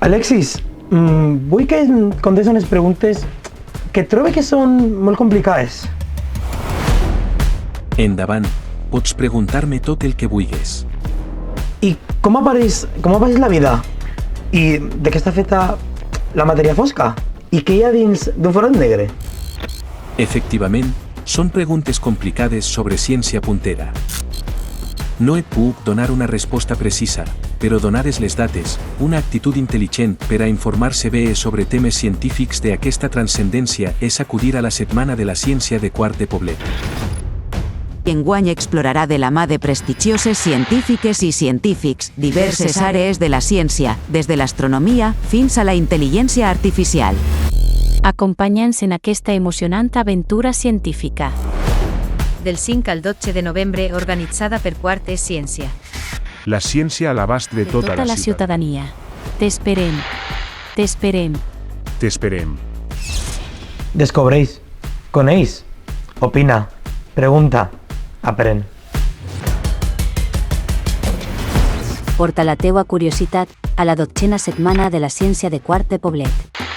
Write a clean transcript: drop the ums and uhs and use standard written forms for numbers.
Alexis, vull que em contestes unes preguntes que trobo que són molt complicades. Endavant, pots preguntar-me tot el que vulguis. I com apareix la vida? I de què està feta la matèria fosca? I què hi ha dins d'un forat negre? Efectivament, són preguntes complicades sobre ciència puntera. No et puc donar una resposta precisa, però donades les dates, una actitud intel·ligent per a informar-se bé sobre temes científics d'aquesta transcendència és acudir a la Setmana de la Ciència de Quart de Poblet. Enguany explorarà de la mà de prestigioses científiques i científics diverses àrees de la ciència, des de l'astronomia fins a la intel·ligència artificial. Acompanya'ns en aquesta emocionant aventura científica. Del 5 al 12 de novembre, organitzada per Quart és Ciència. La ciència a l'abast de tota la ciutadania. T'esperem. T'esperem. T'esperem. Descobreix, coneix, opina, pregunta, aprèn. Porta la teua curiositat a la 12a Setmana de la Ciència de Quart de Poblet.